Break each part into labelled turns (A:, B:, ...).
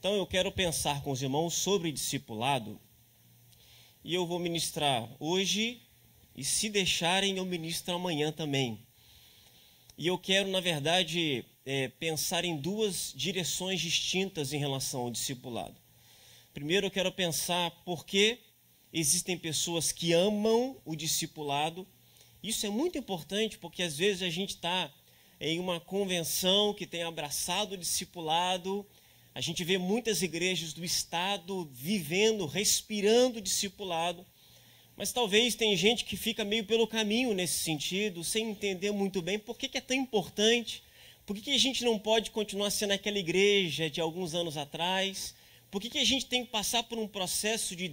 A: Então eu quero pensar com os irmãos sobre discipulado e eu vou ministrar hoje e, se deixarem, eu ministro amanhã também. E eu quero, na verdade, pensar em duas direções distintas em relação ao discipulado. Primeiro, eu quero pensar por que existem pessoas que amam o discipulado. Isso é muito importante porque às vezes a gente está em uma convenção que tem abraçado o discipulado. A gente vê muitas igrejas do estado vivendo, respirando o discipulado. Mas talvez tem gente que fica meio pelo caminho nesse sentido, sem entender muito bem por que é tão importante, por que a gente não pode continuar sendo aquela igreja de alguns anos atrás, por que a gente tem que passar por um processo de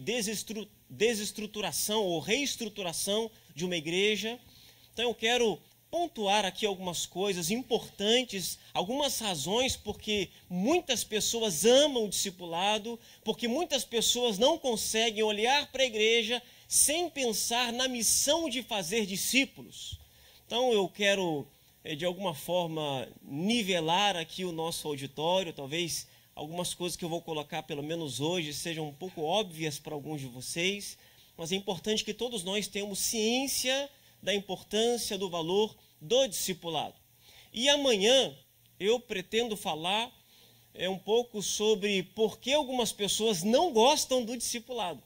A: desestruturação ou reestruturação de uma igreja. Então eu quero pontuar aqui algumas coisas importantes, algumas razões porque muitas pessoas amam o discipulado, porque muitas pessoas não conseguem olhar para a igreja sem pensar na missão de fazer discípulos. Então eu quero, de alguma forma, nivelar aqui o nosso auditório. Talvez algumas coisas que eu vou colocar, pelo menos hoje, sejam um pouco óbvias para alguns de vocês, mas é importante que todos nós tenhamos ciência da importância, do valor do discipulado. E amanhã eu pretendo falar um pouco sobre por que algumas pessoas não gostam do discipulado.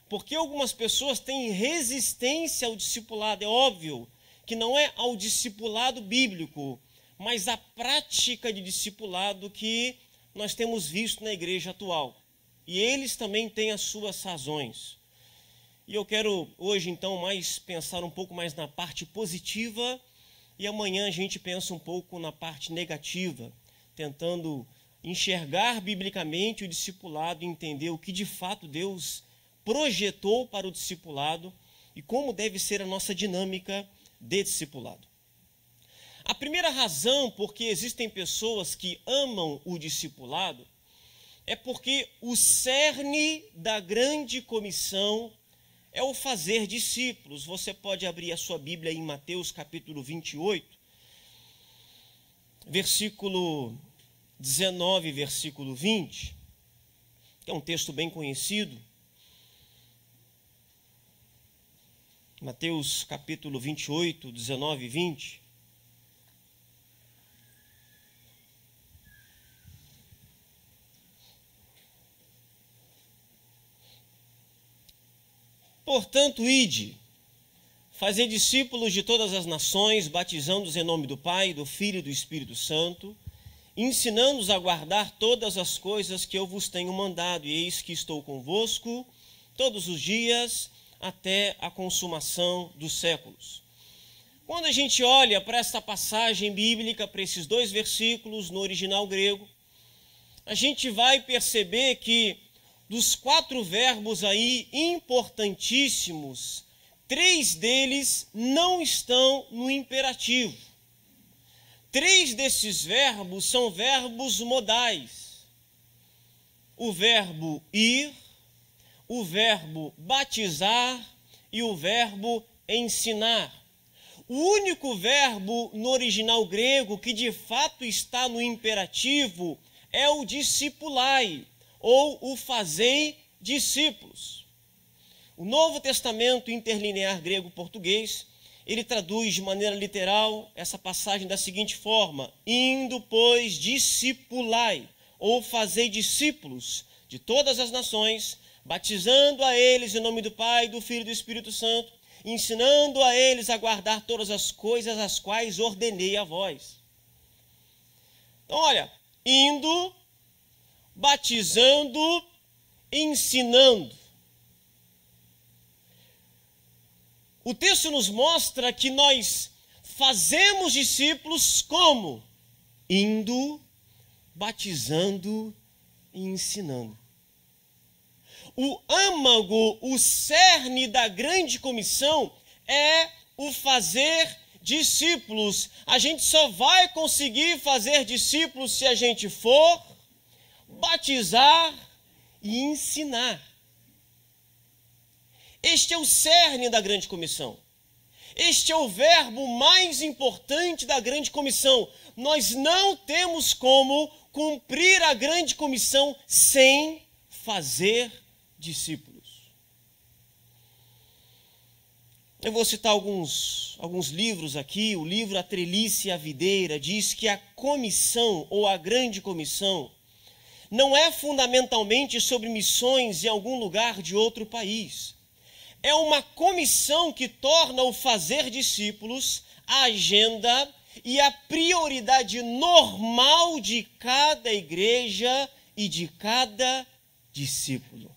A: Por que algumas pessoas têm resistência ao discipulado. É óbvio que não é ao discipulado bíblico, mas à prática de discipulado que nós temos visto na igreja atual. E eles também têm as suas razões. E eu quero hoje, então, pensar um pouco mais na parte positiva e amanhã a gente pensa um pouco na parte negativa, tentando enxergar biblicamente o discipulado e entender o que de fato Deus projetou para o discipulado e como deve ser a nossa dinâmica de discipulado. A primeira razão por que existem pessoas que amam o discipulado é porque o cerne da grande comissão é o fazer discípulos. Você pode abrir a sua Bíblia em Mateus capítulo 28, versículo 19, versículo 20, que é um texto bem conhecido. Mateus capítulo 28, 19 e 20. Portanto, ide, fazei discípulos de todas as nações, batizando-os em nome do Pai, do Filho e do Espírito Santo, ensinando-os a guardar todas as coisas que eu vos tenho mandado, e eis que estou convosco todos os dias, até a consumação dos séculos. Quando a gente olha para esta passagem bíblica, para esses dois versículos no original grego, a gente vai perceber que dos 4 verbos aí importantíssimos, 3 deles não estão no imperativo. 3 desses verbos são verbos modais. O verbo ir, o verbo batizar e o verbo ensinar. O único verbo no original grego que de fato está no imperativo é o discipulai, ou o fazei discípulos. O Novo Testamento interlinear grego-português, ele traduz de maneira literal essa passagem da seguinte forma: indo, pois, discipulai, ou fazei discípulos de todas as nações, batizando a eles em nome do Pai, do Filho e do Espírito Santo, ensinando a eles a guardar todas as coisas as quais ordenei a vós. Então, olha, indo, batizando, ensinando. O texto nos mostra que nós fazemos discípulos como? Indo, batizando e ensinando. O âmago, o cerne da grande comissão é o fazer discípulos. A gente só vai conseguir fazer discípulos se a gente for batizar e ensinar. Este é o cerne da grande comissão. Este é o verbo mais importante da grande comissão. Nós não temos como cumprir a grande comissão sem fazer discípulos. Eu vou citar alguns livros aqui. O livro A Treliça e a Videira diz que a comissão ou a grande comissão não é fundamentalmente sobre missões em algum lugar de outro país. É uma comissão que torna o fazer discípulos a agenda e a prioridade normal de cada igreja e de cada discípulo.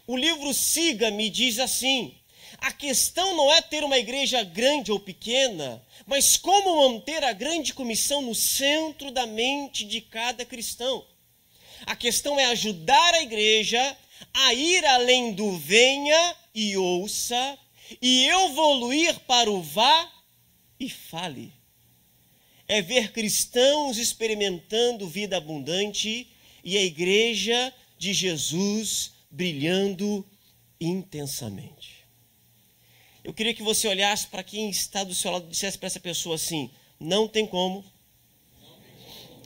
A: O livro Siga-me diz assim: a questão não é ter uma igreja grande ou pequena, mas como manter a grande comissão no centro da mente de cada cristão. A questão é ajudar a igreja a ir além do venha e ouça e evoluir para o vá e fale. É ver cristãos experimentando vida abundante e a igreja de Jesus brilhando intensamente. Eu queria que você olhasse para quem está do seu lado e dissesse para essa pessoa assim: não tem como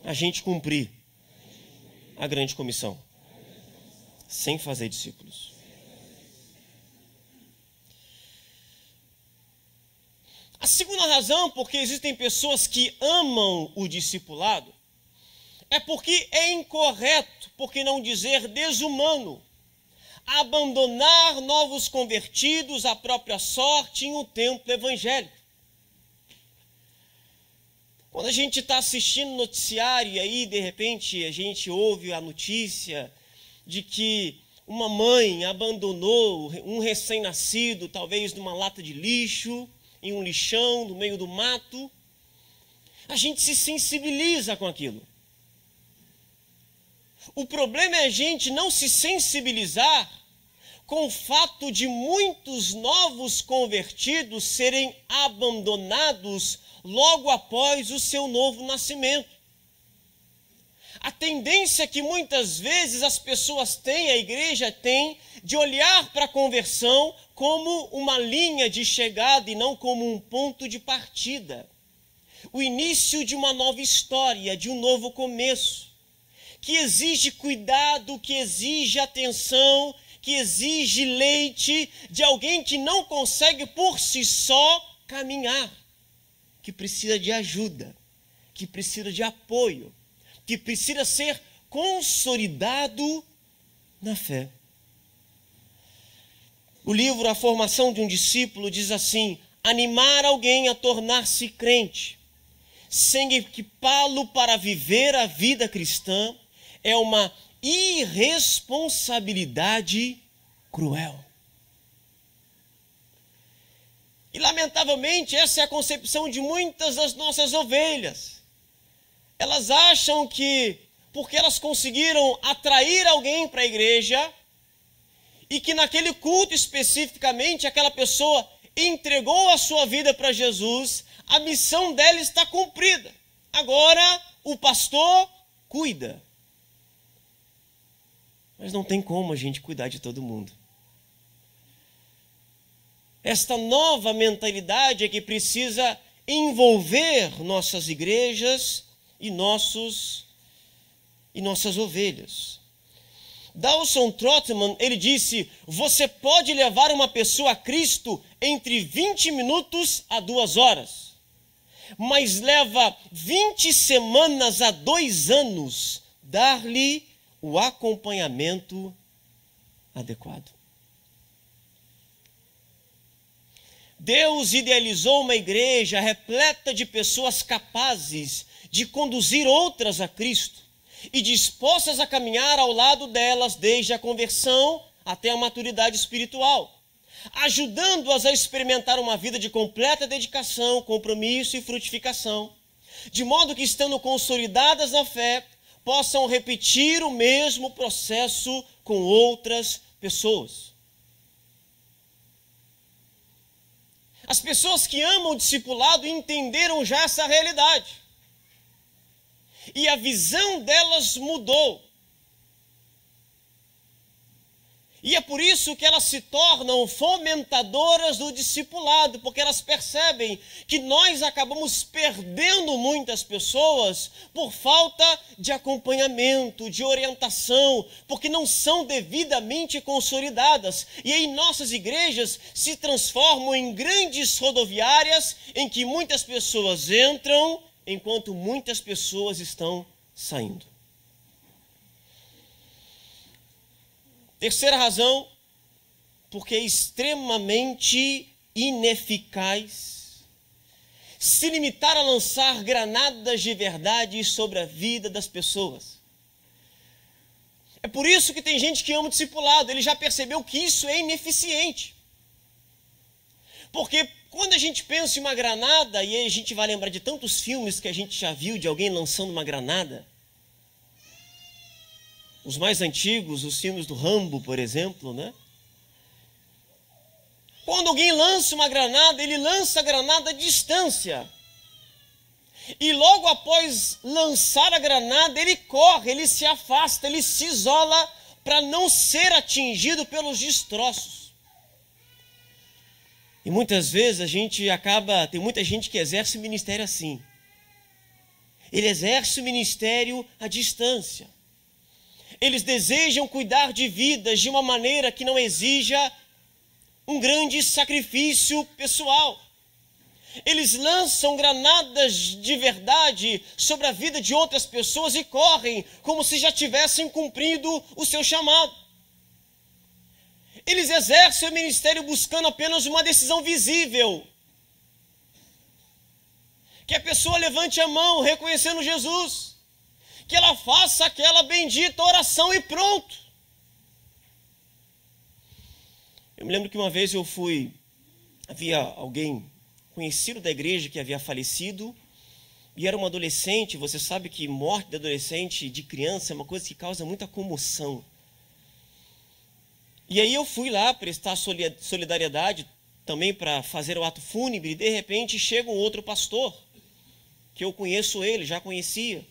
A: a gente cumprir a grande comissão sem fazer discípulos. A segunda razão porque existem pessoas que amam o discipulado é porque é incorreto, por que não dizer desumano, abandonar novos convertidos à própria sorte em um templo evangélico. Quando a gente está assistindo noticiário e aí, de repente, a gente ouve a notícia de que uma mãe abandonou um recém-nascido, talvez numa lata de lixo, em um lixão, no meio do mato, a gente se sensibiliza com aquilo. O problema é a gente não se sensibilizar com o fato de muitos novos convertidos serem abandonados logo após o seu novo nascimento. A tendência que muitas vezes as pessoas têm, a igreja tem, de olhar para a conversão como uma linha de chegada e não como um ponto de partida. O início de uma nova história, de um novo começo, que exige cuidado, que exige atenção, que exige leite de alguém que não consegue por si só caminhar, que precisa de ajuda, que precisa de apoio, que precisa ser consolidado na fé. O livro A Formação de um Discípulo diz assim: animar alguém a tornar-se crente, sem equipá-lo para viver a vida cristã, é uma irresponsabilidade cruel. E, lamentavelmente, essa é a concepção de muitas das nossas ovelhas. Elas acham que, porque elas conseguiram atrair alguém para a igreja, e que naquele culto especificamente aquela pessoa entregou a sua vida para Jesus, a missão dela está cumprida. Agora o pastor cuida. Mas não tem como a gente cuidar de todo mundo. Esta nova mentalidade é que precisa envolver nossas igrejas e nossas ovelhas. Dawson Trotman, ele disse: você pode levar uma pessoa a Cristo entre 20 minutos a 2 horas, mas leva 20 semanas a 2 anos dar-lhe o acompanhamento adequado. Deus idealizou uma igreja repleta de pessoas capazes de conduzir outras a Cristo e dispostas a caminhar ao lado delas desde a conversão até a maturidade espiritual, ajudando-as a experimentar uma vida de completa dedicação, compromisso e frutificação, de modo que, estando consolidadas na fé, possam repetir o mesmo processo com outras pessoas. As pessoas que amam o discipulado entenderam já essa realidade. E a visão delas mudou. E é por isso que elas se tornam fomentadoras do discipulado, porque elas percebem que nós acabamos perdendo muitas pessoas por falta de acompanhamento, de orientação, porque não são devidamente consolidadas. E aí nossas igrejas se transformam em grandes rodoviárias em que muitas pessoas entram, enquanto muitas pessoas estão saindo. Terceira razão, porque é extremamente ineficaz se limitar a lançar granadas de verdade sobre a vida das pessoas. É por isso que tem gente que ama o discipulado, ele já percebeu que isso é ineficiente. Porque quando a gente pensa em uma granada, e aí a gente vai lembrar de tantos filmes que a gente já viu de alguém lançando uma granada, os mais antigos, os filmes do Rambo, por exemplo, né? Quando alguém lança uma granada, ele lança a granada à distância. E logo após lançar a granada, ele corre, ele se afasta, ele se isola para não ser atingido pelos destroços. E muitas vezes tem muita gente que exerce o ministério assim. Ele exerce o ministério à distância. Eles desejam cuidar de vidas de uma maneira que não exija um grande sacrifício pessoal. Eles lançam granadas de verdade sobre a vida de outras pessoas e correm como se já tivessem cumprido o seu chamado. Eles exercem o ministério buscando apenas uma decisão visível. Que a pessoa levante a mão reconhecendo Jesus. Que ela faça aquela bendita oração e pronto. Eu me lembro que uma vez havia alguém conhecido da igreja que havia falecido, e era um adolescente. Você sabe que morte de adolescente, de criança, é uma coisa que causa muita comoção. E aí eu fui lá prestar solidariedade também para fazer o ato fúnebre, e de repente chega um outro pastor, que eu conheço ele, já conhecia.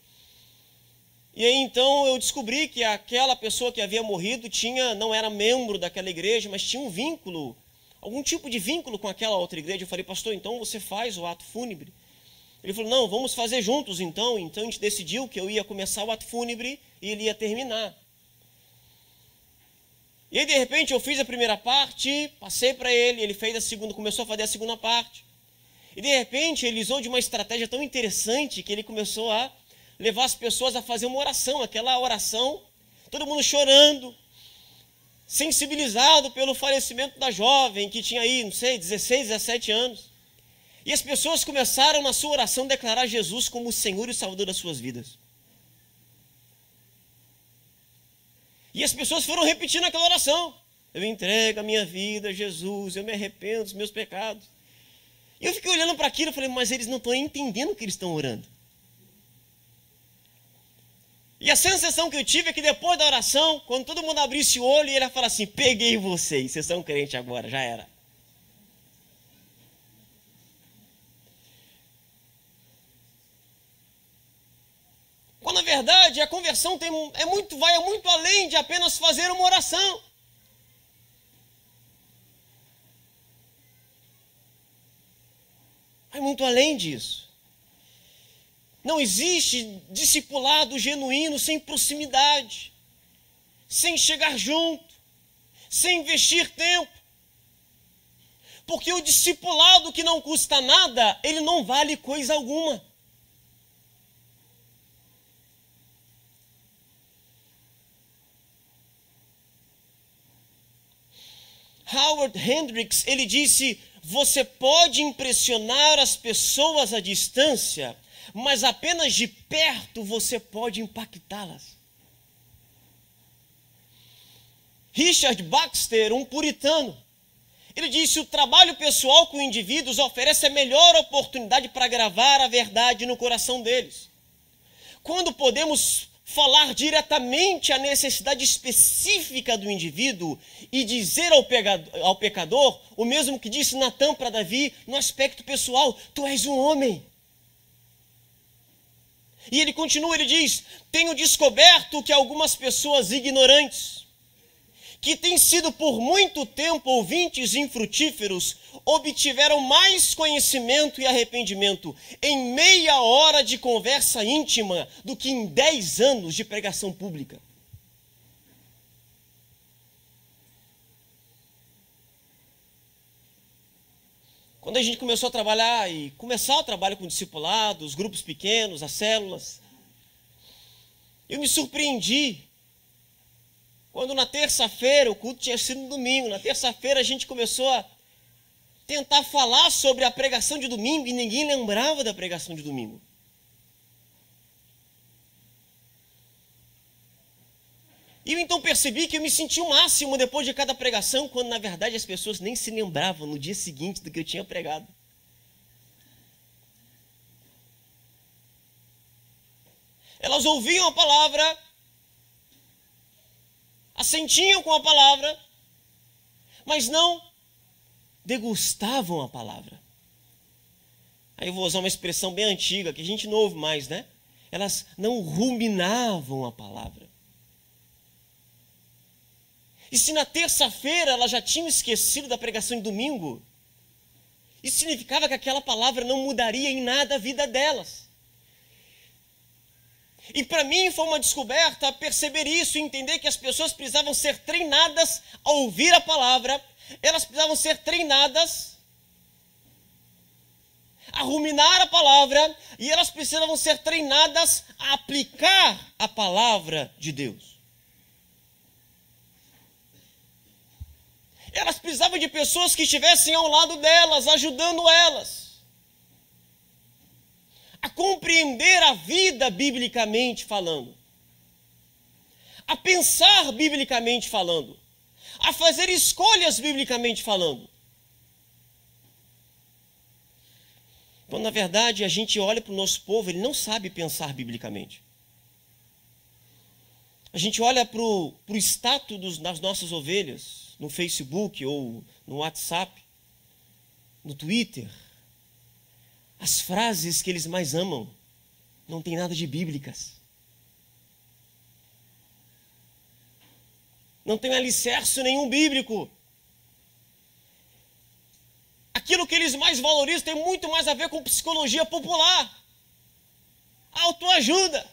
A: E aí então eu descobri que aquela pessoa que havia morrido não era membro daquela igreja, mas tinha um vínculo, algum tipo de vínculo com aquela outra igreja. Eu falei: pastor, então você faz o ato fúnebre? Ele falou: não, vamos fazer juntos então. Então a gente decidiu que eu ia começar o ato fúnebre e ele ia terminar. E aí de repente eu fiz a primeira parte, passei para ele, ele fez a segunda, começou a fazer a segunda parte. E de repente ele usou de uma estratégia tão interessante que ele começou a levar as pessoas a fazer uma oração, aquela oração, todo mundo chorando, sensibilizado pelo falecimento da jovem, que tinha aí, não sei, 16, 17 anos. E as pessoas começaram na sua oração a declarar Jesus como o Senhor e o Salvador das suas vidas. E as pessoas foram repetindo aquela oração: eu entrego a minha vida a Jesus, eu me arrependo dos meus pecados. E eu fiquei olhando para aquilo e falei: mas eles não estão entendendo o que eles estão orando. E a sensação que eu tive é que depois da oração, quando todo mundo abrisse o olho, ele ia falar assim: peguei vocês são crentes agora, já era. Quando na verdade a conversão vai muito além de apenas fazer uma oração. Vai muito além disso. Não existe discipulado genuíno sem proximidade, sem chegar junto, sem investir tempo. Porque o discipulado que não custa nada, ele não vale coisa alguma. Howard Hendricks, ele disse: você pode impressionar as pessoas à distância, mas apenas de perto você pode impactá-las. Richard Baxter, um puritano, ele disse: o trabalho pessoal com indivíduos oferece a melhor oportunidade para gravar a verdade no coração deles. Quando podemos falar diretamente a necessidade específica do indivíduo e dizer ao pecador o mesmo que disse Natan para Davi no aspecto pessoal: tu és um homem. E ele continua, ele diz: tenho descoberto que algumas pessoas ignorantes, que têm sido por muito tempo ouvintes infrutíferos, obtiveram mais conhecimento e arrependimento em meia hora de conversa íntima do que em 10 anos de pregação pública. Quando a gente começou a trabalhar e começar o trabalho com discipulado, os grupos pequenos, as células, eu me surpreendi quando na terça-feira, o culto tinha sido no domingo, na terça-feira a gente começou a tentar falar sobre a pregação de domingo e ninguém lembrava da pregação de domingo. E eu então percebi que eu me senti o máximo depois de cada pregação, quando na verdade as pessoas nem se lembravam no dia seguinte do que eu tinha pregado. Elas ouviam a palavra, assentiam com a palavra, mas não degustavam a palavra. Aí eu vou usar uma expressão bem antiga, que a gente não ouve mais, né? Elas não ruminavam a palavra. E se na terça-feira elas já tinham esquecido da pregação de domingo, isso significava que aquela palavra não mudaria em nada a vida delas. E para mim foi uma descoberta perceber isso e entender que as pessoas precisavam ser treinadas a ouvir a palavra, elas precisavam ser treinadas a ruminar a palavra e elas precisavam ser treinadas a aplicar a palavra de Deus. Elas precisavam de pessoas que estivessem ao lado delas, ajudando elas a compreender a vida biblicamente falando, a pensar biblicamente falando, a fazer escolhas biblicamente falando. Quando na verdade a gente olha para o nosso povo, ele não sabe pensar biblicamente. A gente olha para o status das nossas ovelhas, no Facebook ou no WhatsApp, no Twitter. As frases que eles mais amam não tem nada de bíblicas. Não tem alicerce nenhum bíblico. Aquilo que eles mais valorizam tem muito mais a ver com psicologia popular, autoajuda,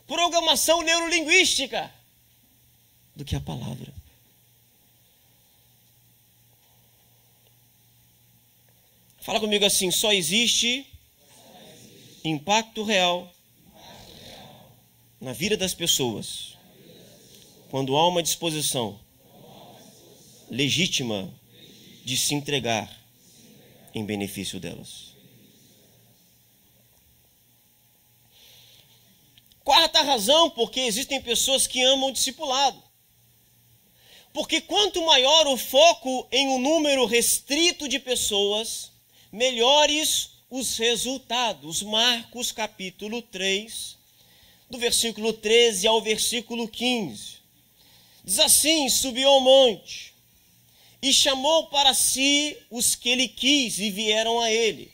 A: programação neurolinguística, do que a palavra. Fala comigo assim: só existe impacto real na vida das pessoas quando há uma disposição legítima de se entregar em benefício delas. Quarta razão, porque existem pessoas que amam o discipulado. Porque quanto maior o foco em um número restrito de pessoas, melhores os resultados. Marcos capítulo 3, do versículo 13 ao versículo 15. Diz assim: subiu ao monte e chamou para si os que ele quis e vieram a ele.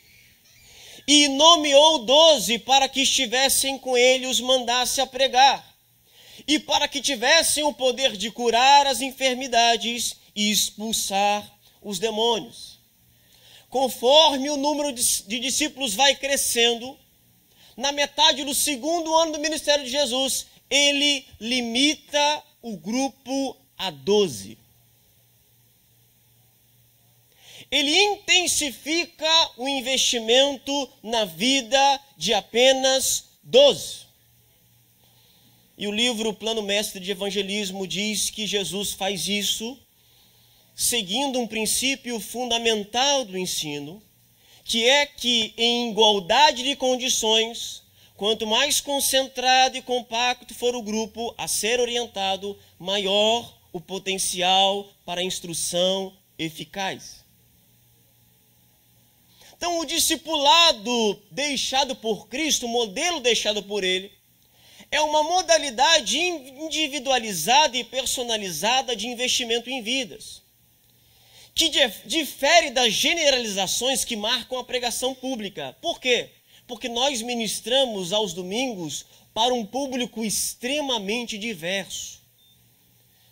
A: E nomeou 12 para que estivessem com ele e os mandasse a pregar. E para que tivessem o poder de curar as enfermidades e expulsar os demônios. Conforme o número de discípulos vai crescendo, na metade do segundo ano do ministério de Jesus, ele limita o grupo a 12. Ele intensifica o investimento na vida de apenas 12. E o livro Plano Mestre de Evangelismo diz que Jesus faz isso seguindo um princípio fundamental do ensino, que é que em igualdade de condições, quanto mais concentrado e compacto for o grupo a ser orientado, maior o potencial para a instrução eficaz. Então, o discipulado deixado por Cristo, o modelo deixado por ele, é uma modalidade individualizada e personalizada de investimento em vidas, que difere das generalizações que marcam a pregação pública. Por quê? Porque nós ministramos aos domingos para um público extremamente diverso.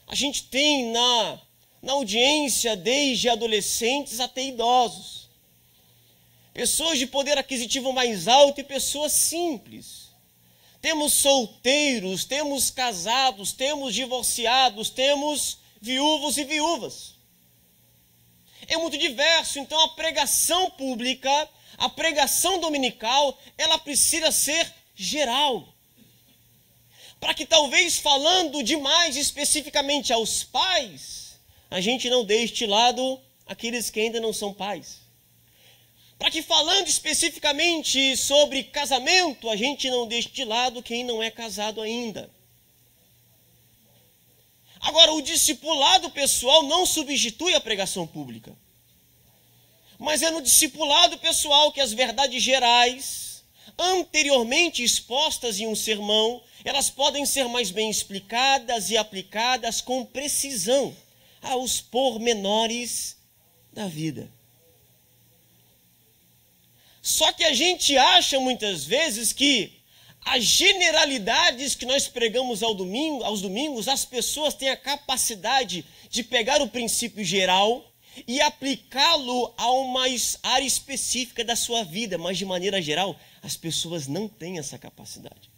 A: A gente tem na audiência desde adolescentes até idosos. Pessoas de poder aquisitivo mais alto e pessoas simples. Temos solteiros, temos casados, temos divorciados, temos viúvos e viúvas. É muito diverso, então a pregação pública, a pregação dominical, ela precisa ser geral. Para que talvez falando demais especificamente aos pais, a gente não deixe de lado aqueles que ainda não são pais. Para que falando especificamente sobre casamento, a gente não deixe de lado quem não é casado ainda. Agora, o discipulado pessoal não substitui a pregação pública. Mas é no discipulado pessoal que as verdades gerais, anteriormente expostas em um sermão, elas podem ser mais bem explicadas e aplicadas com precisão aos pormenores da vida. Só que a gente acha muitas vezes que as generalidades que nós pregamos aos domingos, as pessoas têm a capacidade de pegar o princípio geral e aplicá-lo a uma área específica da sua vida, mas de maneira geral, as pessoas não têm essa capacidade.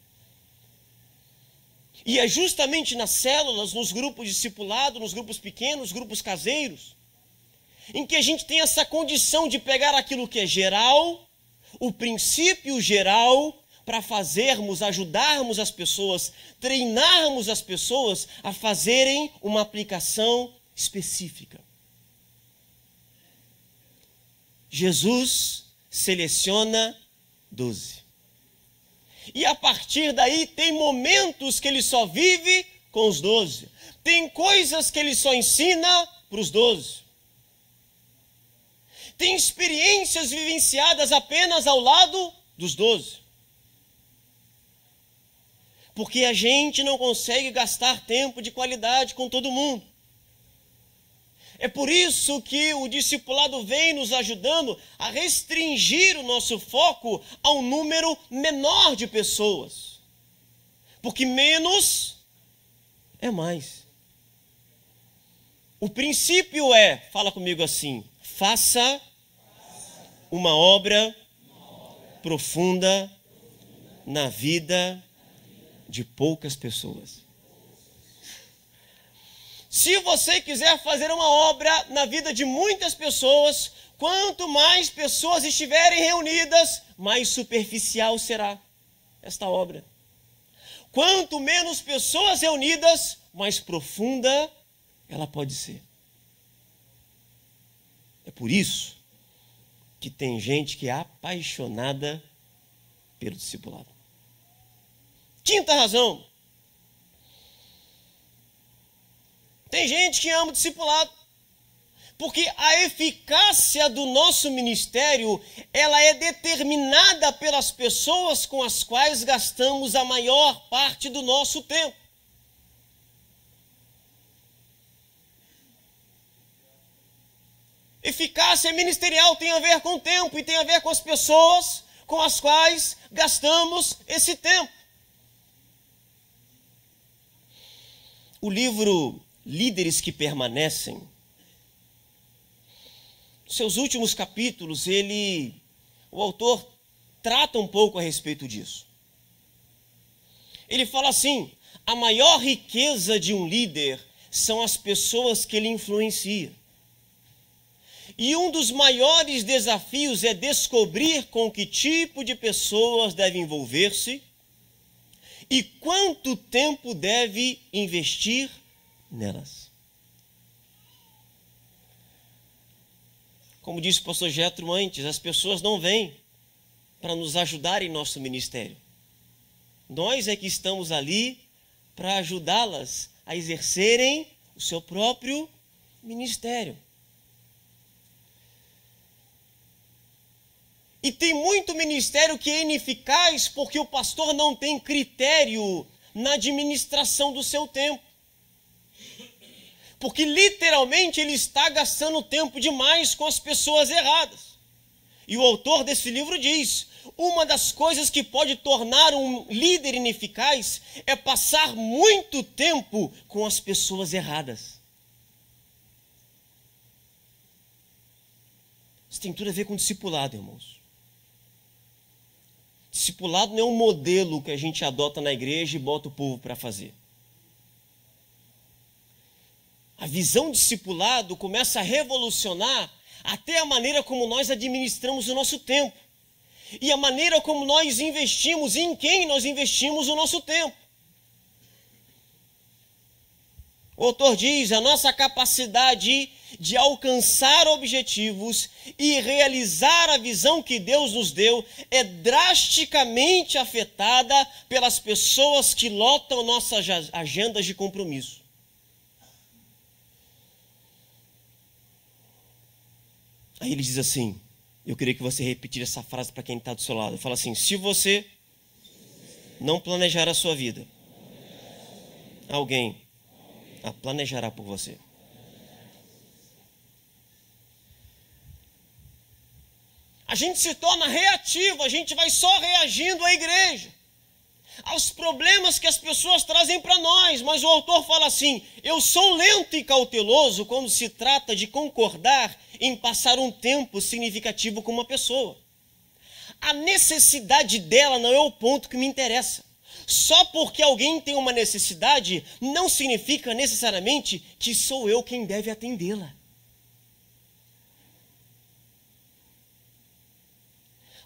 A: E é justamente nas células, nos grupos discipulados, nos grupos pequenos, grupos caseiros, em que a gente tem essa condição de pegar aquilo que é geral, o princípio geral, para fazermos, ajudarmos as pessoas, treinarmos as pessoas a fazerem uma aplicação específica. Jesus seleciona 12. E a partir daí tem momentos que ele só vive com os 12. Tem coisas que ele só ensina para os 12. Tem experiências vivenciadas apenas ao lado dos 12. Porque a gente não consegue gastar tempo de qualidade com todo mundo. É por isso que o discipulado vem nos ajudando a restringir o nosso foco a um número menor de pessoas. Porque menos é mais. O princípio é, fala comigo assim, faça uma obra profunda na vida de poucas pessoas. Se você quiser fazer uma obra na vida de muitas pessoas, quanto mais pessoas estiverem reunidas, mais superficial será esta obra. Quanto menos pessoas reunidas, mais profunda ela pode ser. É por isso que tem gente que é apaixonada pelo discipulado. Quinta razão. Tem gente que ama o discipulado, porque a eficácia do nosso ministério, ela é determinada pelas pessoas com as quais gastamos a maior parte do nosso tempo. Eficácia ministerial tem a ver com o tempo e tem a ver com as pessoas com as quais gastamos esse tempo. O livro Líderes que Permanecem, nos seus últimos capítulos, o autor trata um pouco a respeito disso. Ele fala assim: a maior riqueza de um líder são as pessoas que ele influencia. E um dos maiores desafios é descobrir com que tipo de pessoas deve envolver-se e quanto tempo deve investir nelas. Como disse o pastor Jetro antes, as pessoas não vêm para nos ajudar em nosso ministério. Nós é que estamos ali para ajudá-las a exercerem o seu próprio ministério. E tem muito ministério que é ineficaz porque o pastor não tem critério na administração do seu tempo. Porque literalmente ele está gastando tempo demais com as pessoas erradas. E o autor desse livro diz: uma das coisas que pode tornar um líder ineficaz é passar muito tempo com as pessoas erradas. Isso tem tudo a ver com discipulado, irmãos. Discipulado não é um modelo que a gente adota na igreja e bota o povo para fazer. A visão discipulado começa a revolucionar até a maneira como nós administramos o nosso tempo. E a maneira como nós investimos e em quem nós investimos o nosso tempo. O autor diz: a nossa capacidade de alcançar objetivos e realizar a visão que Deus nos deu é drasticamente afetada pelas pessoas que lotam nossas agendas de compromisso. Aí ele diz assim, eu queria que você repetisse essa frase para quem está do seu lado. Ele fala assim: se você não planejar a sua vida, alguém a planejará por você. A gente se torna reativo, a gente vai só reagindo à igreja, aos problemas que as pessoas trazem para nós. Mas o autor fala assim: eu sou lento e cauteloso quando se trata de concordar em passar um tempo significativo com uma pessoa. A necessidade dela não é o ponto que me interessa. Só porque alguém tem uma necessidade, não significa necessariamente que sou eu quem deve atendê-la.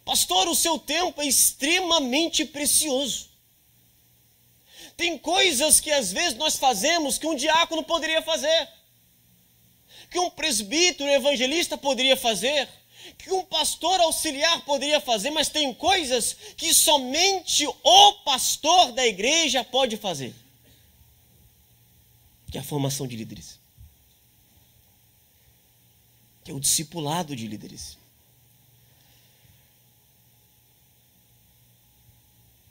A: Pastor, o seu tempo é extremamente precioso. Tem coisas que às vezes nós fazemos que um diácono poderia fazer, que um presbítero evangelista poderia fazer, que um pastor auxiliar poderia fazer, mas tem coisas que somente o pastor da igreja pode fazer, que é a formação de líderes, que é o discipulado de líderes.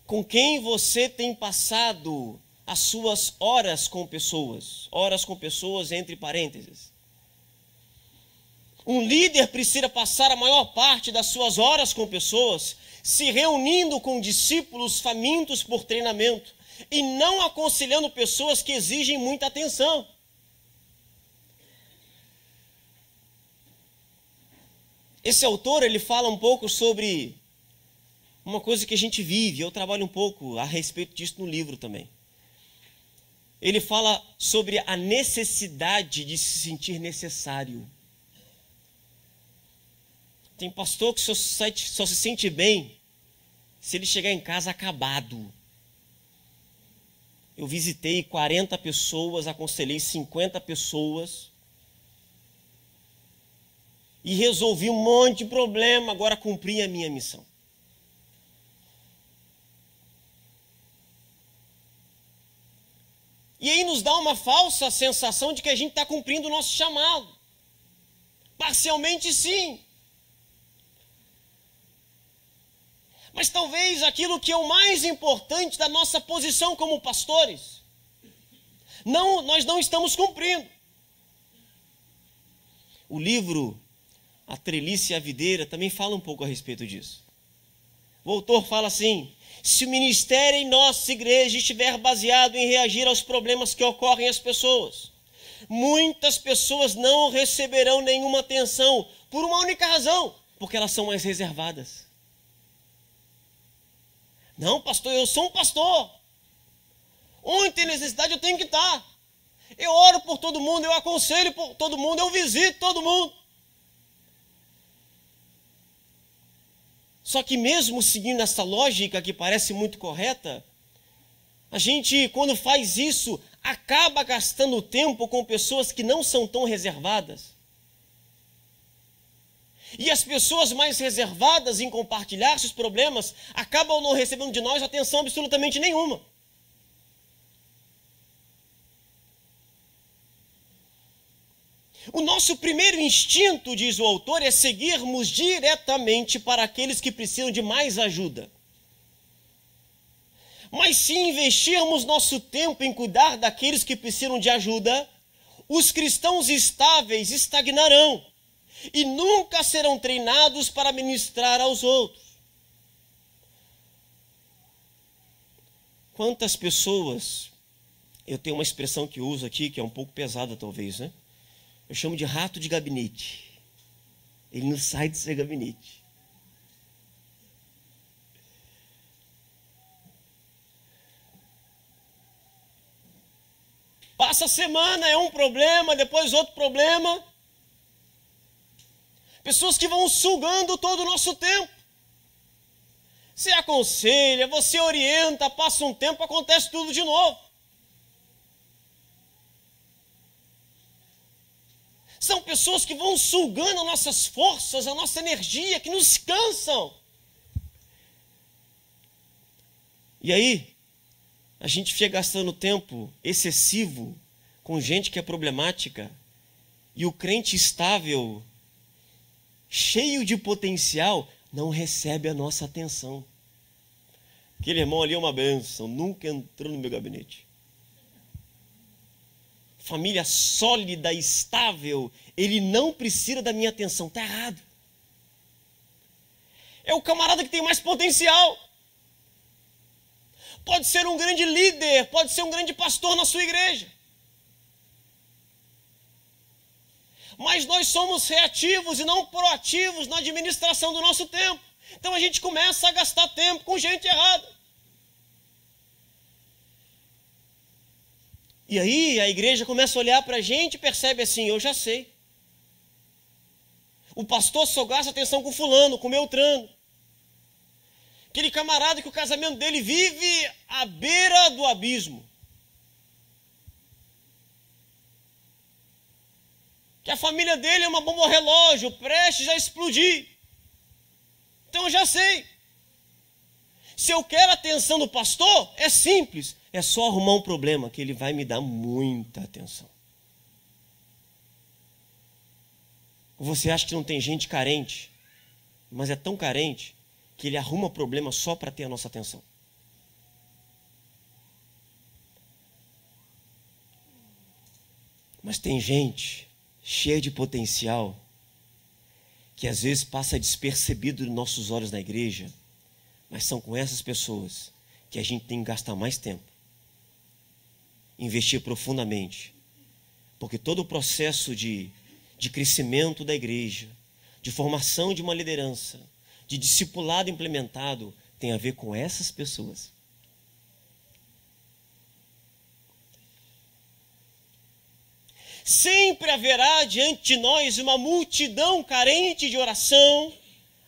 A: Com quem você tem passado as suas horas com pessoas entre parênteses. Um líder precisa passar a maior parte das suas horas com pessoas, se reunindo com discípulos famintos por treinamento e não aconselhando pessoas que exigem muita atenção. Esse autor, ele fala um pouco sobre uma coisa que a gente vive. Eu trabalho um pouco a respeito disso no livro também. Ele fala sobre a necessidade de se sentir necessário. Tem pastor que só se sente bem se ele chegar em casa acabado. Eu visitei 40 pessoas, aconselhei 50 pessoas e resolvi um monte de problema, agora cumpri a minha missão. E aí nos dá uma falsa sensação de que a gente está cumprindo o nosso chamado. Parcialmente sim. Mas talvez aquilo que é o mais importante da nossa posição como pastores, nós não estamos cumprindo. O livro A Treliça e a Videira também fala um pouco a respeito disso. O autor fala assim: se o ministério em nossa igreja estiver baseado em reagir aos problemas que ocorrem às pessoas, muitas pessoas não receberão nenhuma atenção por uma única razão: porque elas são mais reservadas. Não, pastor, eu sou um pastor. Onde tem necessidade eu tenho que estar. Eu oro por todo mundo, eu aconselho por todo mundo, eu visito todo mundo. Só que mesmo seguindo essa lógica que parece muito correta, a gente, quando faz isso, acaba gastando tempo com pessoas que não são tão reservadas. E as pessoas mais reservadas em compartilhar seus problemas acabam não recebendo de nós atenção absolutamente nenhuma. O nosso primeiro instinto, diz o autor, é seguirmos diretamente para aqueles que precisam de mais ajuda. Mas se investirmos nosso tempo em cuidar daqueles que precisam de ajuda, os cristãos estáveis estagnarão. e nunca serão treinados para ministrar aos outros. Quantas pessoas, eu tenho uma expressão que eu uso aqui, que é um pouco pesada talvez, né? Eu chamo de rato de gabinete. Ele não sai de ser gabinete. Passa a semana, é um problema, depois outro problema. Pessoas que vão sugando todo o nosso tempo. Você aconselha, você orienta, passa um tempo, acontece tudo de novo. São pessoas que vão sugando as nossas forças, a nossa energia, que nos cansam. E aí, a gente fica gastando tempo excessivo com gente que é problemática e o crente estável, cheio de potencial, não recebe a nossa atenção. Aquele irmão ali é uma bênção, nunca entrou no meu gabinete. Família sólida, estável, ele não precisa da minha atenção, está errado. É o camarada que tem mais potencial. Pode ser um grande líder, pode ser um grande pastor na sua igreja. Mas nós somos reativos e não proativos na administração do nosso tempo. Então a gente começa a gastar tempo com gente errada. E aí a igreja começa a olhar para a gente e percebe assim, eu já sei. O pastor só gasta atenção com fulano, com Beltrano. Aquele camarada que o casamento dele vive à beira do abismo. Que a família dele é uma bomba relógio, prestes a explodir. Então eu já sei. Se eu quero a atenção do pastor, é simples. É só arrumar um problema que ele vai me dar muita atenção. Você acha que não tem gente carente, mas é tão carente que ele arruma problema só para ter a nossa atenção. Mas tem gente cheia de potencial que às vezes passa despercebido nos nossos olhos na igreja, mas são com essas pessoas que a gente tem que gastar mais tempo, investir profundamente, porque todo o processo de crescimento da igreja, de formação de uma liderança, de discipulado implementado, tem a ver com essas pessoas. Sempre haverá diante de nós uma multidão carente de oração,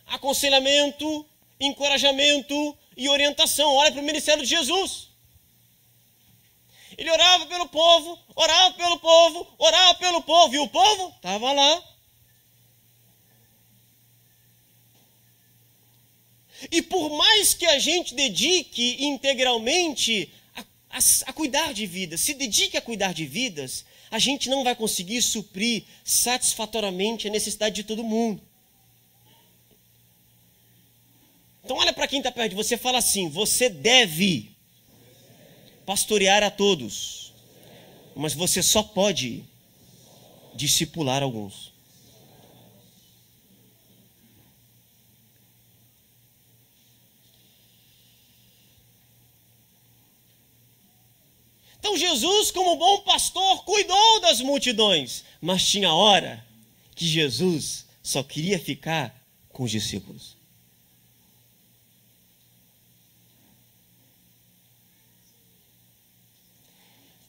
A: aconselhamento, encorajamento e orientação. Olha para o ministério de Jesus. Ele orava pelo povo, orava pelo povo, orava pelo povo, e o povo estava lá. E por mais que a gente dedique integralmente a cuidar de vidas, se dedique a cuidar de vidas, a gente não vai conseguir suprir satisfatoriamente a necessidade de todo mundo. Então olha para quem está perto de você e fala assim, você deve pastorear a todos, mas você só pode discipular alguns. Então Jesus, como bom pastor, cuidou das multidões, mas tinha hora que Jesus só queria ficar com os discípulos.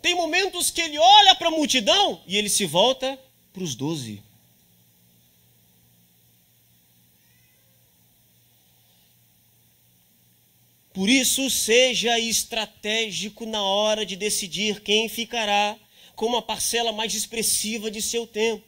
A: Tem momentos que ele olha para a multidão e ele se volta para os 12. Por isso, seja estratégico na hora de decidir quem ficará com uma parcela mais expressiva de seu tempo.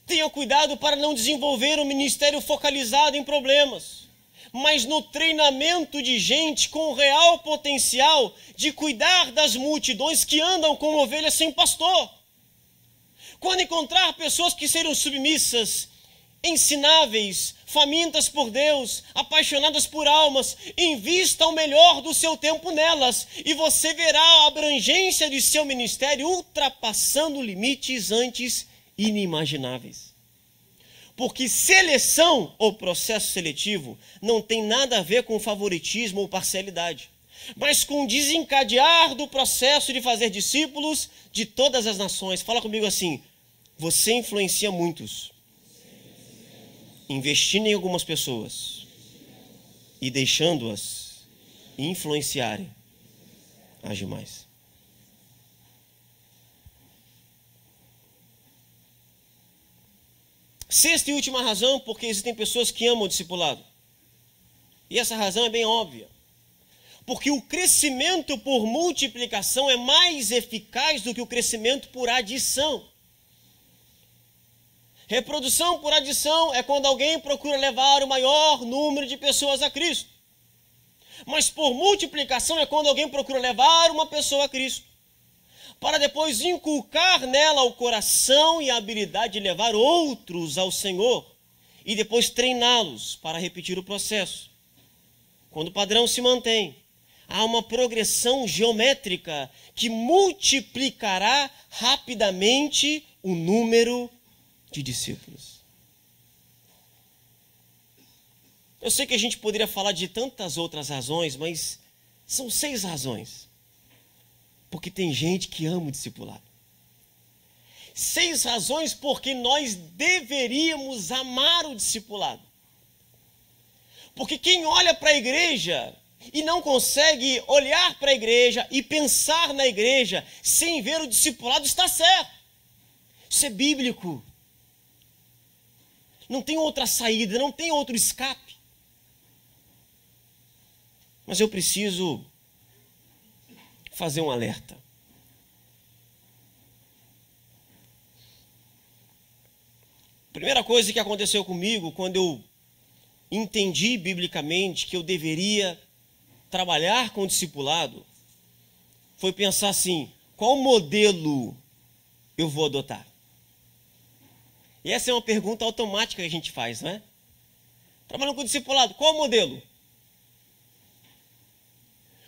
A: Tenha cuidado para não desenvolver um ministério focalizado em problemas, mas no treinamento de gente com real potencial de cuidar das multidões que andam como ovelhas sem pastor. Quando encontrar pessoas que serão submissas, ensináveis, famintas por Deus, apaixonadas por almas, invista o melhor do seu tempo nelas e você verá a abrangência de seu ministério ultrapassando limites antes inimagináveis. Porque seleção ou processo seletivo não tem nada a ver com favoritismo ou parcialidade, mas com desencadear do processo de fazer discípulos de todas as nações. Fala comigo assim: você influencia muitos, investindo em algumas pessoas e deixando-as influenciarem as demais. Sexta e última razão, porque existem pessoas que amam o discipulado. E essa razão é bem óbvia. Porque o crescimento por multiplicação é mais eficaz do que o crescimento por adição. Reprodução por adição é quando alguém procura levar o maior número de pessoas a Cristo. Mas por multiplicação é quando alguém procura levar uma pessoa a Cristo, para depois inculcar nela o coração e a habilidade de levar outros ao Senhor e depois treiná-los para repetir o processo. Quando o padrão se mantém, há uma progressão geométrica que multiplicará rapidamente o número de discípulos. Eu sei que a gente poderia falar de tantas outras razões, mas são 6 razões. Porque tem gente que ama o discipulado. 6 razões porque nós deveríamos amar o discipulado. Porque quem olha para a igreja e não consegue olhar para a igreja e pensar na igreja sem ver o discipulado está certo. Isso é bíblico. Não tem outra saída, não tem outro escape. Mas eu preciso fazer um alerta. Primeira coisa que aconteceu comigo quando eu entendi biblicamente que eu deveria trabalhar com o discipulado foi pensar assim: qual modelo eu vou adotar? E essa é uma pergunta automática que a gente faz, não é? Trabalhando com o discipulado, qual modelo?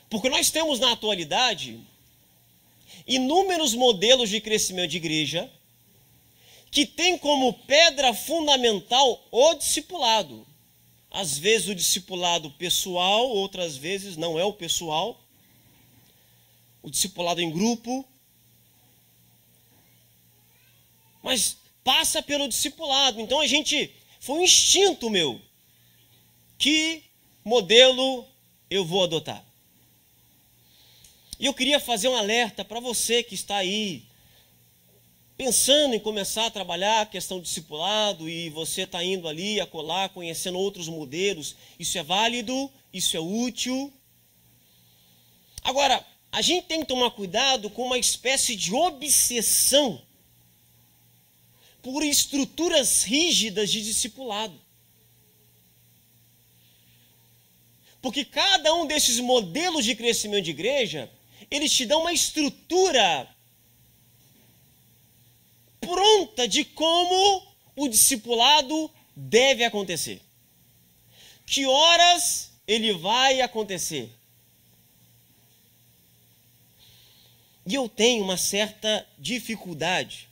A: Porque nós temos na atualidade inúmeros modelos de crescimento de igreja que tem como pedra fundamental o discipulado. Às vezes o discipulado pessoal, outras vezes não é o pessoal. O discipulado em grupo. Mas passa pelo discipulado. Então foi um instinto meu. Que modelo eu vou adotar? E eu queria fazer um alerta para você que está aí pensando em começar a trabalhar a questão do discipulado e você está indo ali, acolá, conhecendo outros modelos. Isso é válido, isso é útil. Agora, a gente tem que tomar cuidado com uma espécie de obsessão por estruturas rígidas de discipulado. Porque cada um desses modelos de crescimento de igreja, eles te dão uma estrutura pronta de como o discipulado deve acontecer. Que horas ele vai acontecer? E eu tenho uma certa dificuldade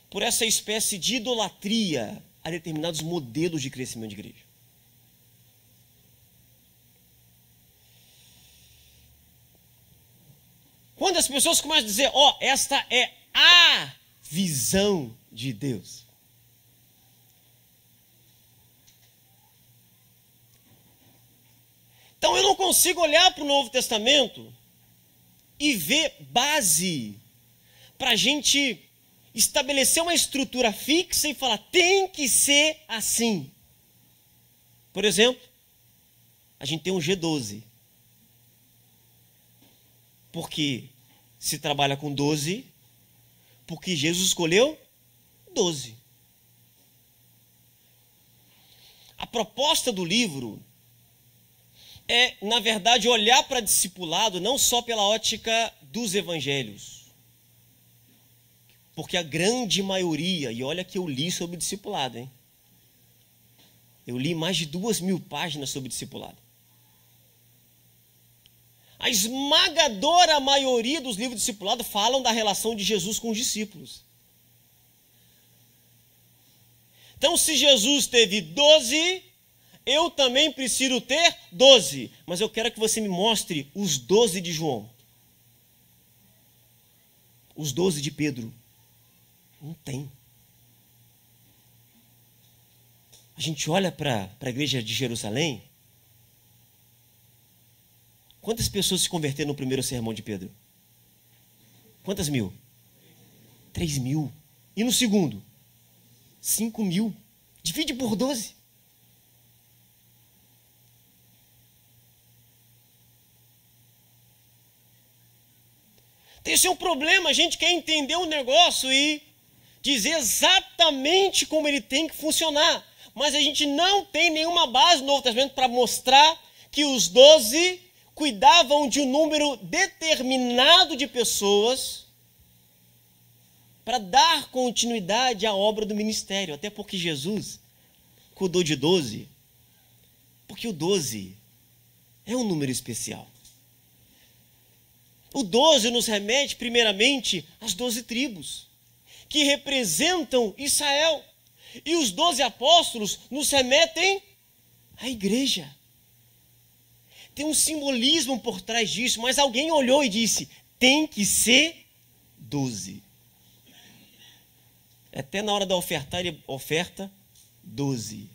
A: por essa espécie de idolatria a determinados modelos de crescimento de igreja. Quando as pessoas começam a dizer, esta é a visão de Deus. Então eu não consigo olhar para o Novo Testamento e ver base para a gente estabelecer uma estrutura fixa e falar, tem que ser assim. Por exemplo, a gente tem um G12. Porque se trabalha com 12, porque Jesus escolheu 12. A proposta do livro é, na verdade, olhar para discipulado não só pela ótica dos evangelhos. Porque a grande maioria, e olha que eu li sobre discipulado, hein? Eu li mais de 2.000 páginas sobre discipulado. A esmagadora maioria dos livros de discipulado falam da relação de Jesus com os discípulos. Então, se Jesus teve 12, eu também preciso ter 12. Mas eu quero que você me mostre os 12 de João. Os 12 de Pedro. Não tem. A gente olha para a igreja de Jerusalém. Quantas pessoas se converteram no primeiro sermão de Pedro? Quantas mil? 3.000. E no segundo? 5.000. Divide por 12. Esse é um problema. A gente quer entender o negócio e dizer exatamente como ele tem que funcionar. Mas a gente não tem nenhuma base no Novo Testamento para mostrar que os 12 cuidavam de um número determinado de pessoas para dar continuidade à obra do ministério. Até porque Jesus cuidou de 12, porque o 12 é um número especial. O 12 nos remete primeiramente às 12 tribos, que representam Israel. E os 12 apóstolos nos remetem à igreja. Tem um simbolismo por trás disso, mas alguém olhou e disse, tem que ser 12. Até na hora da ofertar, ele oferta 12.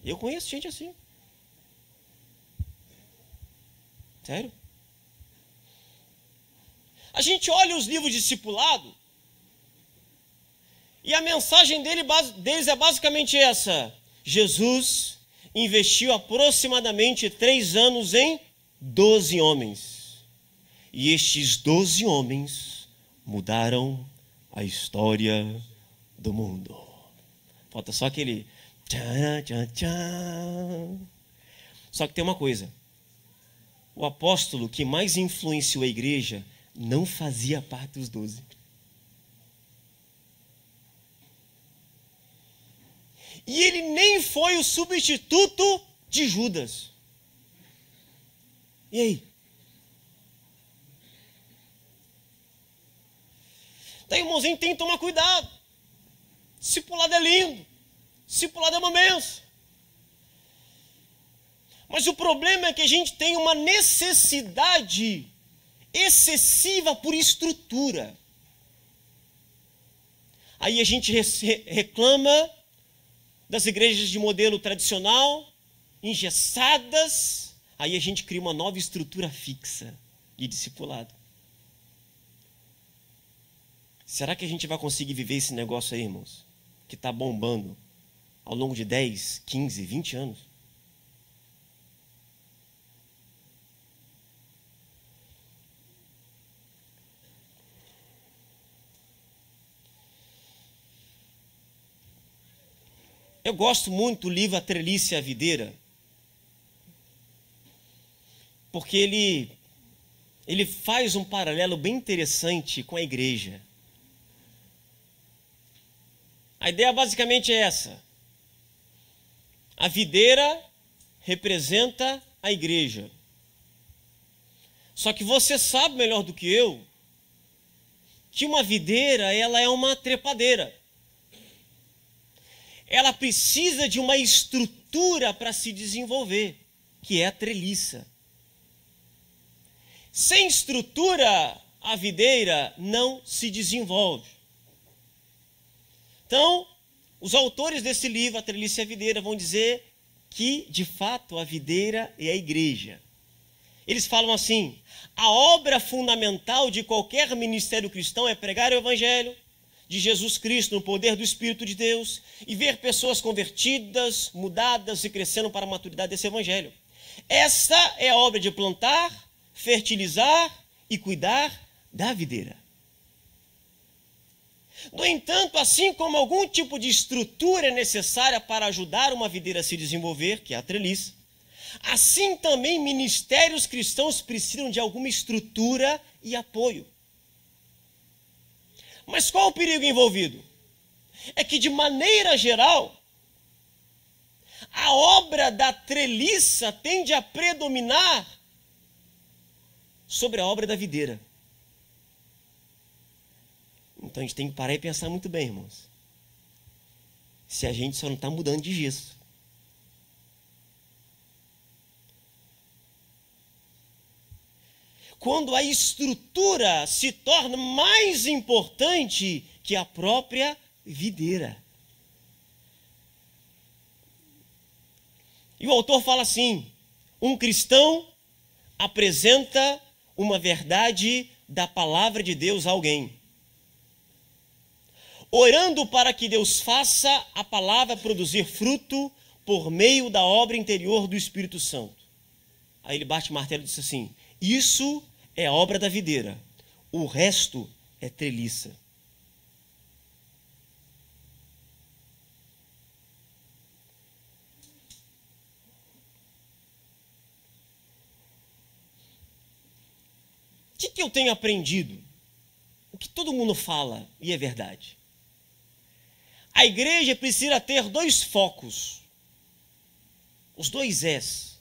A: Eu conheço gente assim. Sério? A gente olha os livros de discipulado e a mensagem deles é basicamente essa. Jesus investiu aproximadamente 3 anos em 12 homens. E estes 12 homens mudaram a história do mundo. Falta só aquele... Tchan, tchan, tchan. Só que tem uma coisa. O apóstolo que mais influenciou a igreja não fazia parte dos 12. E ele nem foi o substituto de Judas. E aí? Então, irmãozinho, tem que tomar cuidado. Discipulado é lindo. Discipulado é uma benção. Mas o problema é que a gente tem uma necessidade excessiva por estrutura. Aí a gente reclama das igrejas de modelo tradicional, engessadas. Aí a gente cria uma nova estrutura fixa de discipulado. Será que a gente vai conseguir viver esse negócio aí, irmãos? Que está bombando ao longo de 10, 15, 20 anos? Eu gosto muito do livro A Treliça e a Videira, porque ele faz um paralelo bem interessante com a igreja. A ideia basicamente é essa. A videira representa a igreja. Só que você sabe melhor do que eu que uma videira, ela é uma trepadeira. Ela precisa de uma estrutura para se desenvolver, que é a treliça. Sem estrutura, a videira não se desenvolve. Então, os autores desse livro, A Treliça e a Videira, vão dizer que, de fato, a videira é a igreja. Eles falam assim, a obra fundamental de qualquer ministério cristão é pregar o evangelho de Jesus Cristo no poder do Espírito de Deus e ver pessoas convertidas, mudadas e crescendo para a maturidade desse evangelho. Essa é a obra de plantar, fertilizar e cuidar da videira. No entanto, assim como algum tipo de estrutura é necessária para ajudar uma videira a se desenvolver, que é a treliça, assim também ministérios cristãos precisam de alguma estrutura e apoio. Mas qual o perigo envolvido? É que, de maneira geral, a obra da treliça tende a predominar sobre a obra da videira. Então a gente tem que parar e pensar muito bem, irmãos. se a gente só não está mudando de gesso. Quando a estrutura se torna mais importante que a própria videira. E o autor fala assim: um cristão apresenta uma verdade da palavra de Deus a alguém, orando para que Deus faça a palavra produzir fruto por meio da obra interior do Espírito Santo. Aí ele bate o martelo e diz assim: isso é a obra da videira, o resto é treliça. O que eu tenho aprendido? O que todo mundo fala, e é verdade. A igreja precisa ter dois focos. Os dois S.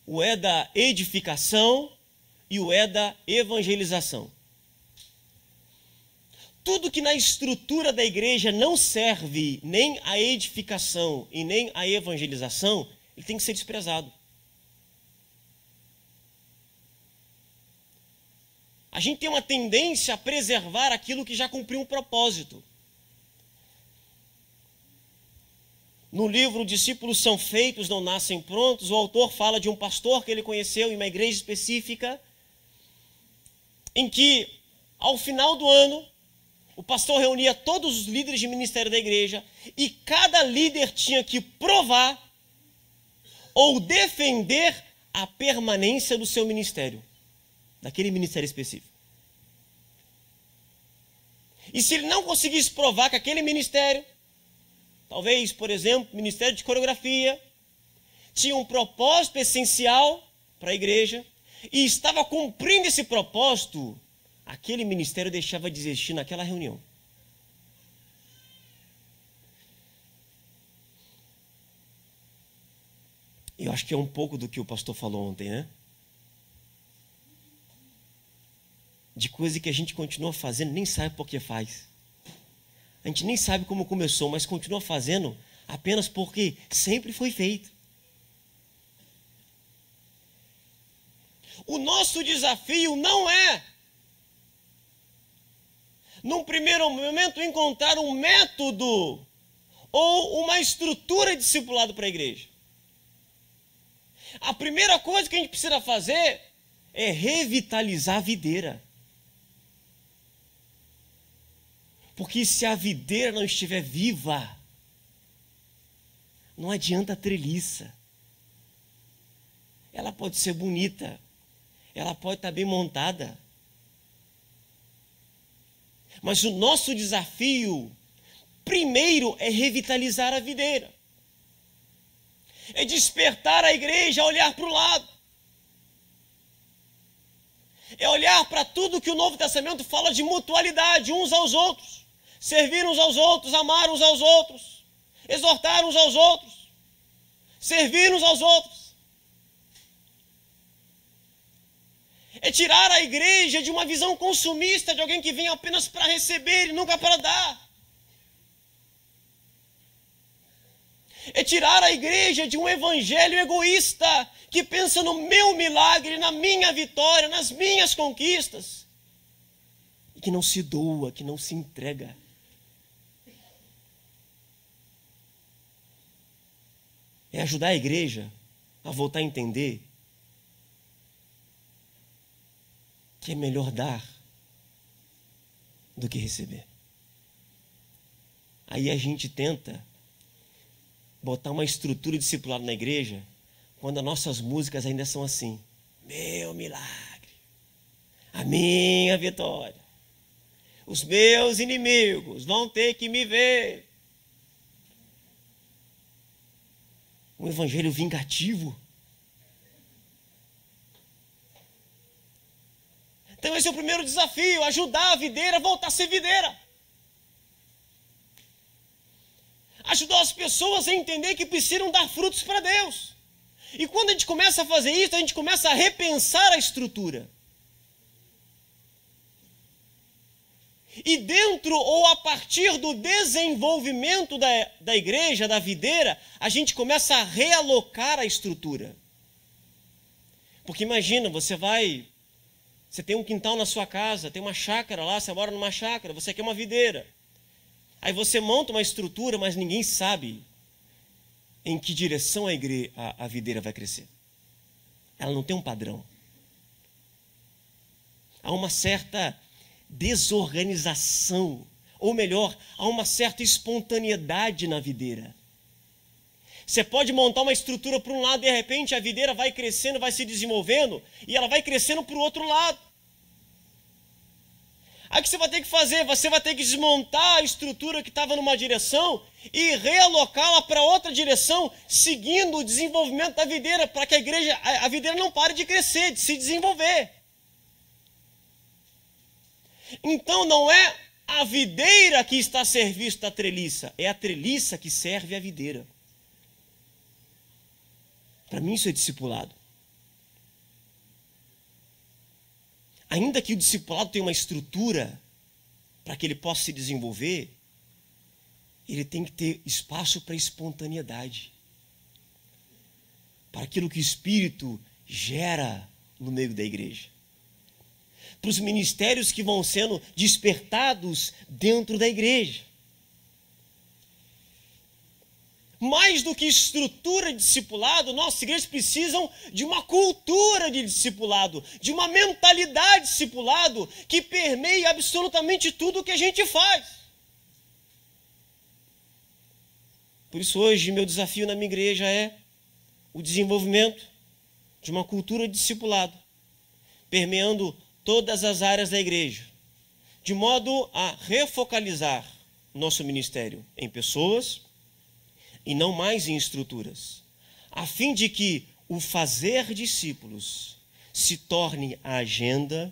A: O é da edificação e o é da evangelização. Tudo que na estrutura da igreja não serve nem à edificação e nem à evangelização, ele tem que ser desprezado. A gente tem uma tendência a preservar aquilo que já cumpriu um propósito. No livro Discípulos São Feitos, Não Nascem Prontos, o autor fala de um pastor que ele conheceu em uma igreja específica, em que, ao final do ano, o pastor reunia todos os líderes de ministério da igreja e cada líder tinha que provar ou defender a permanência do seu ministério, daquele ministério específico. E se ele não conseguisse provar que aquele ministério, talvez, por exemplo, ministério de coreografia, tinha um propósito essencial para a igreja e estava cumprindo esse propósito, aquele ministério deixava de existir naquela reunião. Eu acho que é um pouco do que o pastor falou ontem, né? De coisa que a gente continua fazendo, nem sabe por que faz. A gente nem sabe como começou, mas continua fazendo apenas porque sempre foi feito. O nosso desafio não é, num primeiro momento, encontrar um método ou uma estrutura de discipulado para a igreja. A primeira coisa que a gente precisa fazer é revitalizar a videira. Porque se a videira não estiver viva, não adianta a treliça. Ela pode ser bonita, ela pode estar bem montada. Mas o nosso desafio, primeiro, é revitalizar a videira. É despertar a igreja a olhar para o lado. É olhar para tudo que o Novo Testamento fala de mutualidade uns aos outros. Servir uns aos outros, amar uns aos outros, exortar uns aos outros, servir uns aos outros. É tirar a igreja de uma visão consumista, de alguém que vem apenas para receber e nunca para dar. É tirar a igreja de um evangelho egoísta, que pensa no meu milagre, na minha vitória, nas minhas conquistas, e que não se doa, que não se entrega. É ajudar a igreja a voltar a entender que é melhor dar do que receber. Aí a gente tenta botar uma estrutura discipulada na igreja quando as nossas músicas ainda são assim: meu milagre, a minha vitória, os meus inimigos vão ter que me ver. Um evangelho vingativo. Então esse é o primeiro desafio, ajudar a videira a voltar a ser videira. Ajudar as pessoas a entender que precisam dar frutos para Deus. E quando a gente começa a fazer isso, a gente começa a repensar a estrutura. E dentro ou a partir do desenvolvimento da igreja, da videira, a gente começa a realocar a estrutura. Porque imagina, você tem um quintal na sua casa, tem uma chácara lá, você mora numa chácara, você quer uma videira. Aí você monta uma estrutura, mas ninguém sabe em que direção a videira vai crescer. Ela não tem um padrão. Há uma certa desorganização, ou melhor, há uma certa espontaneidade na videira. Você pode montar uma estrutura para um lado, de repente a videira vai crescendo, vai se desenvolvendo, e ela vai crescendo para o outro lado. Aí o que você vai ter que fazer? Você vai ter que desmontar a estrutura que estava numa direção e realocá-la para outra direção, seguindo o desenvolvimento da videira, para que a videira não pare de crescer, de se desenvolver. Então não é a videira que está a serviço da treliça, é a treliça que serve a videira. Para mim isso é discipulado. Ainda que o discipulado tenha uma estrutura para que ele possa se desenvolver, ele tem que ter espaço para espontaneidade. Para aquilo que o Espírito gera no meio da igreja. Para os ministérios que vão sendo despertados dentro da igreja. Mais do que estrutura de discipulado, nossas igrejas precisam de uma cultura de discipulado, de uma mentalidade de discipulado que permeie absolutamente tudo o que a gente faz. Por isso hoje meu desafio na minha igreja é o desenvolvimento de uma cultura de discipulado, permeando todas as áreas da igreja, de modo a refocalizar nosso ministério em pessoas e não mais em estruturas, a fim de que o fazer discípulos se torne a agenda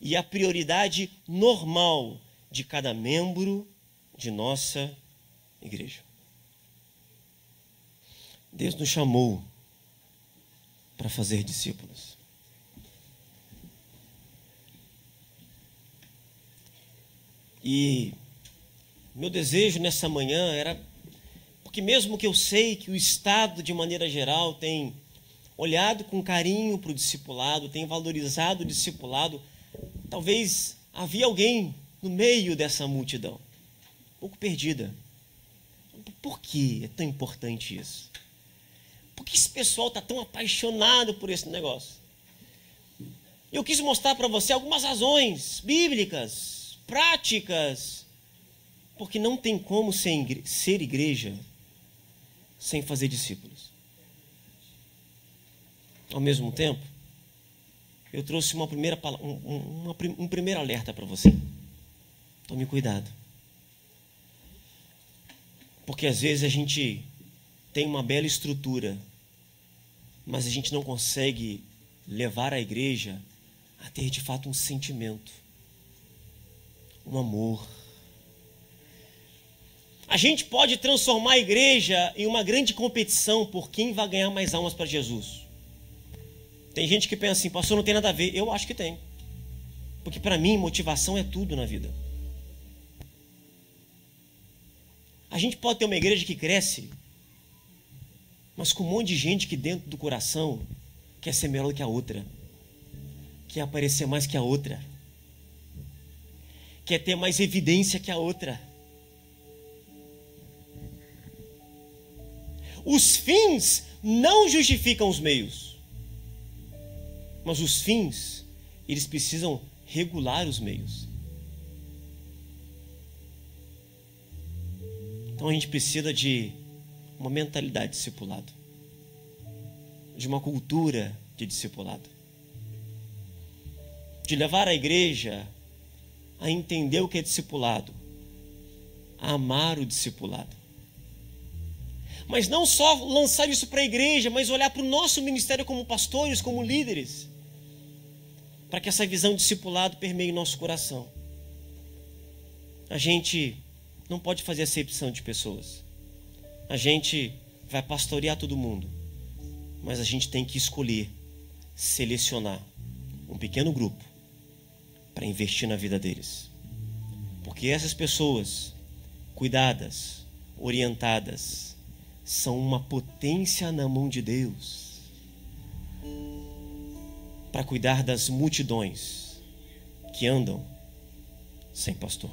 A: e a prioridade normal de cada membro de nossa igreja. Deus nos chamou para fazer discípulos. E meu desejo nessa manhã era, porque mesmo que eu sei que o Estado, de maneira geral, tem olhado com carinho para o discipulado, tem valorizado o discipulado, talvez havia alguém no meio dessa multidão, um pouco perdida. Por que é tão importante isso? Por que esse pessoal está tão apaixonado por esse negócio? Eu quis mostrar para você algumas razões bíblicas, práticas, porque não tem como ser igreja sem fazer discípulos. Ao mesmo tempo, eu trouxe um primeiro alerta para você. Tome cuidado. Porque às vezes a gente tem uma bela estrutura, mas a gente não consegue levar a igreja a ter de fato um sentimento, um amor. A gente pode transformar a igreja em uma grande competição por quem vai ganhar mais almas para Jesus. Tem gente que pensa assim, pastor, não tem nada a ver. Eu acho que tem. Porque para mim, motivação é tudo na vida. A gente pode ter uma igreja que cresce, mas com um monte de gente que dentro do coração quer ser melhor do que a outra. Quer aparecer mais que a outra. Quer ter mais evidência que a outra. Os fins não justificam os meios. Mas os fins, eles precisam regular os meios. Então a gente precisa de uma mentalidade de discipulado. De uma cultura de discipulado. De levar a igreja a entender o que é discipulado. A amar o discipulado. Mas não só lançar isso para a igreja, mas olhar para o nosso ministério como pastores, como líderes. Para que essa visão de discipulado permeie nosso coração. A gente não pode fazer acepção de pessoas. A gente vai pastorear todo mundo. Mas a gente tem que escolher, selecionar um pequeno grupo para investir na vida deles. Porque essas pessoas, cuidadas, orientadas, são uma potência na mão de Deus para cuidar das multidões que andam sem pastor.